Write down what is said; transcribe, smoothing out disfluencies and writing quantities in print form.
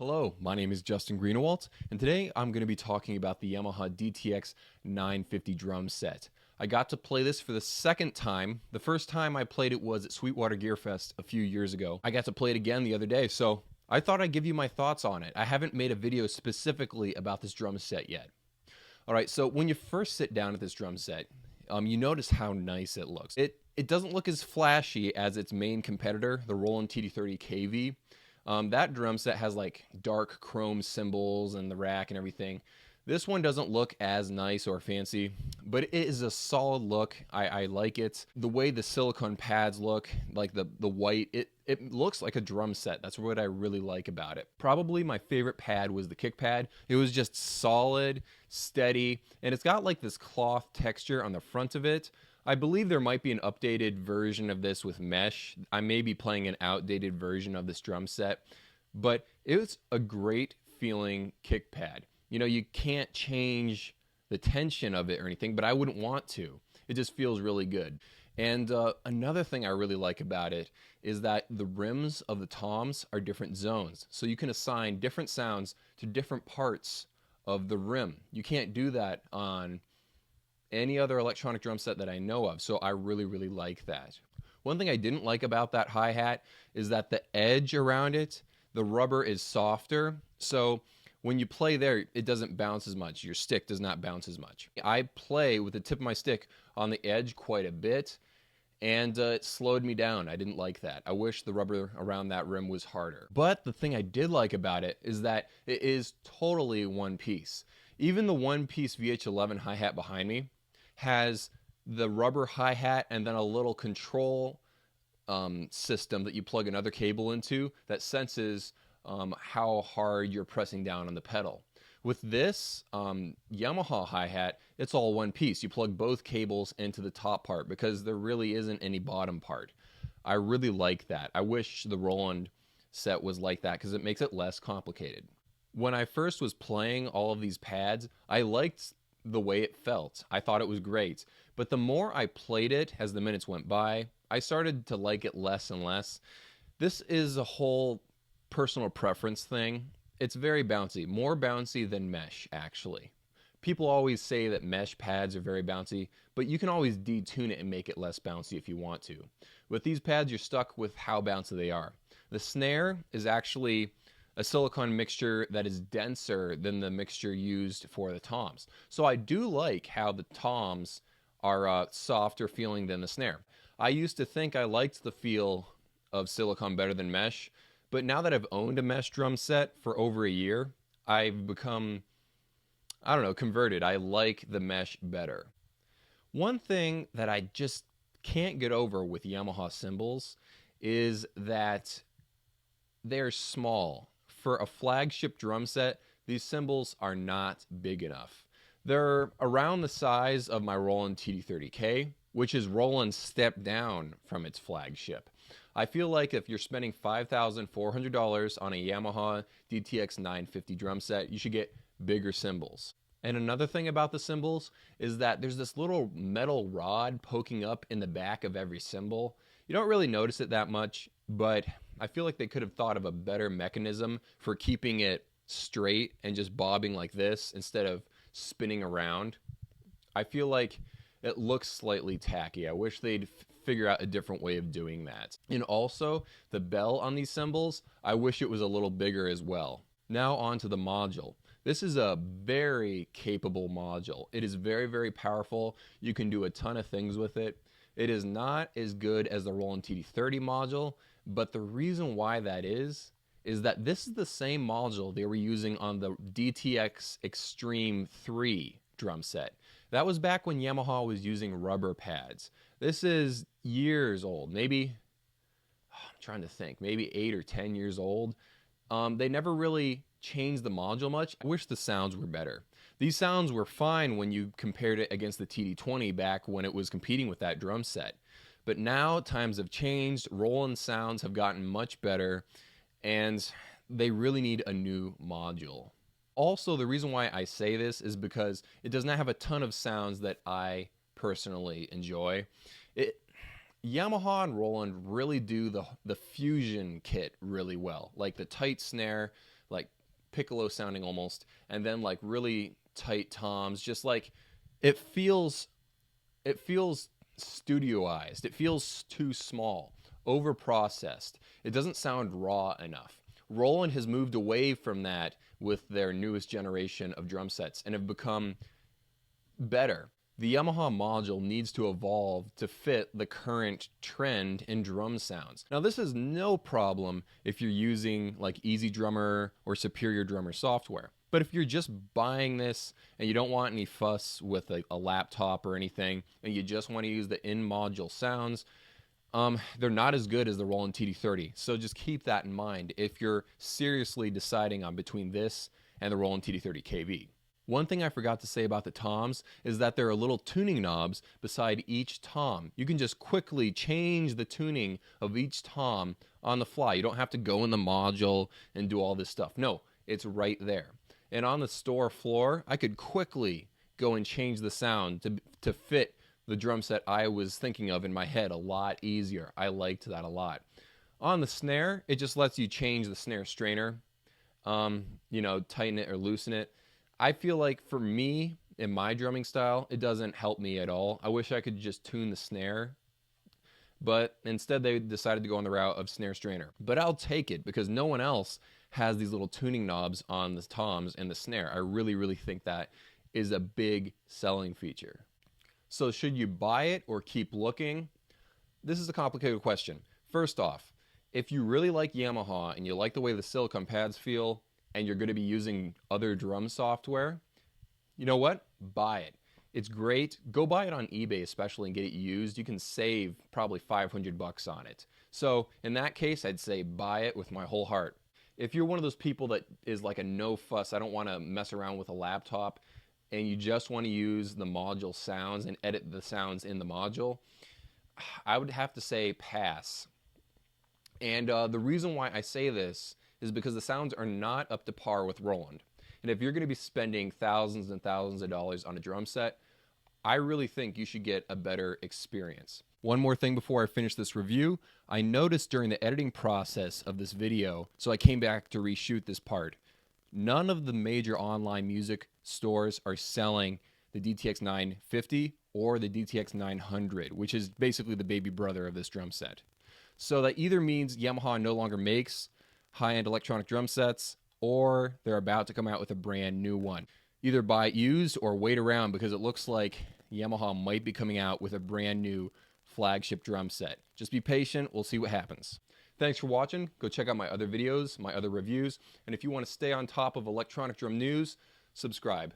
Hello, my name is Justin Greenewalt, and today I'm going to be talking about the Yamaha DTX950 drum set. I got to play this for the second time. The first time I played it was at Sweetwater Gear Fest a few years ago. I got to play it again the other day, so I thought I'd give you my thoughts on it. I haven't made a video specifically about this drum set yet. Alright, so when you first sit down at this drum set, you notice how nice it looks. It doesn't look as flashy as its main competitor, the Roland TD30 KV. That drum set has like dark chrome cymbals and the rack and everything. This one doesn't look as nice or fancy, but it is a solid look. I like it. The way the silicone pads look, like the white, it looks like a drum set. That's what I really like about it. Probably my favorite pad was the kick pad. It was just solid, steady, and it's got like this cloth texture on the front of it. I believe there might be an updated version of this with mesh. I may be playing an outdated version of this drum set, but it was a great feeling kick pad. You know, you can't change the tension of it or anything, but I wouldn't want to. It just feels really good. And another thing I really like about it is that the rims of the toms are different zones. So you can assign different sounds to different parts of the rim. You can't do that on any other electronic drum set that I know of, so I really like that. One thing I didn't like about that hi-hat is that the edge around it, the rubber is softer, so when you play there, it doesn't bounce as much. Your stick does not bounce as much. I play with the tip of my stick on the edge quite a bit, and it slowed me down. I didn't like that. I wish the rubber around that rim was harder. But the thing I did like about it is that it is totally one piece. Even the one-piece VH11 hi-hat behind me has the rubber hi-hat and then a little control system that you plug another cable into that senses how hard you're pressing down on the pedal. With this Yamaha hi-hat, it's all one piece. You plug both cables into the top part because there really isn't any bottom part. I really like that. I wish the Roland set was like that because it makes it less complicated. When I first was playing all of these pads, I liked the way it felt. I thought it was great. But the more I played it as the minutes went by, I started to like it less and less. This is a whole personal preference thing. It's very bouncy, more bouncy than mesh, actually. People always say that mesh pads are very bouncy, but you can always detune it and make it less bouncy if you want to. With these pads, you're stuck with how bouncy they are. The snare is actually a silicone mixture that is denser than the mixture used for the toms. So I do like how the toms are softer feeling than the snare. I used to think I liked the feel of silicone better than mesh, but now that I've owned a mesh drum set for over a year, I've become, I don't know, converted. I like the mesh better. One thing that I just can't get over with Yamaha cymbals is that they're small. For a flagship drum set, these cymbals are not big enough. They're around the size of my Roland TD30K, which is Roland's step down from its flagship. I feel like if you're spending $5,400 on a Yamaha DTX950 drum set, you should get bigger cymbals. And another thing about the cymbals is that there's this little metal rod poking up in the back of every cymbal. You don't really notice it that much, but I feel like they could have thought of a better mechanism for keeping it straight and just bobbing like this instead of spinning around. I feel like it looks slightly tacky. I wish they'd figure out a different way of doing that. And also, the bell on these cymbals, I wish it was a little bigger as well. Now on to the module. This is a very capable module. It is very powerful. You can do a ton of things with it. It is not as good as the Roland TD30 module, but the reason why that is that this is the same module they were using on the DTX Extreme 3 drum set. That was back when Yamaha was using rubber pads. This is years old, maybe, I'm trying to think, maybe 8 or 10 years old. They never really changed the module much. I wish the sounds were better. These sounds were fine when you compared it against the TD20 back when it was competing with that drum set. But now times have changed, Roland sounds have gotten much better, and they really need a new module. Also, the reason why I say this is because it does not have a ton of sounds that I personally enjoy. Yamaha and Roland really do the fusion kit really well, like the tight snare, like piccolo sounding almost, and then like really tight toms, just like it feels studioized. It feels too small, over processed. It doesn't sound raw enough. Roland has moved away from that with their newest generation of drum sets and have become better. The Yamaha module needs to evolve to fit the current trend in drum sounds. Now, this is no problem if you're using like Easy Drummer or Superior Drummer software. But if you're just buying this and you don't want any fuss with a laptop or anything, and you just want to use the in-module sounds, they're not as good as the Roland TD30. So just keep that in mind if you're seriously deciding on between this and the Roland TD30 KV. One thing I forgot to say about the toms is that there are little tuning knobs beside each tom. You can just quickly change the tuning of each tom on the fly. You don't have to go in the module and do all this stuff. No, it's right there. And on the store floor, I could quickly go and change the sound to fit the drum set I was thinking of in my head a lot easier. I liked that a lot. On the snare, it just lets you change the snare strainer, you know, tighten it or loosen it. I feel like for me, in my drumming style, it doesn't help me at all. I wish I could just tune the snare, but instead they decided to go on the route of snare strainer. But I'll take it because no one else has these little tuning knobs on the toms and the snare. I really, really think that is a big selling feature. So should you buy it or keep looking? This is a complicated question. First off, if you really like Yamaha and you like the way the silicone pads feel, and you're going to be using other drum software, you know what? Buy it. It's great. Go buy it on eBay especially and get it used. You can save probably $500 on it. So in that case, I'd say buy it with my whole heart. If you're one of those people that is like a no fuss, I don't want to mess around with a laptop, and you just want to use the module sounds and edit the sounds in the module, I would have to say pass. And the reason why I say this is because the sounds are not up to par with Roland. And if you're going to be spending thousands and thousands of dollars on a drum set, I really think you should get a better experience. One more thing before I finish this review, I noticed during the editing process of this video, so I came back to reshoot this part, none of the major online music stores are selling the DTX950 or the DTX900, which is basically the baby brother of this drum set. So that either means Yamaha no longer makes high-end electronic drum sets, or they're about to come out with a brand new one. Either buy it used or wait around because it looks like Yamaha might be coming out with a brand new flagship drum set. Just be patient, we'll see what happens. Thanks for watching. Go check out my other videos, my other reviews, and if you want to stay on top of electronic drum news, subscribe.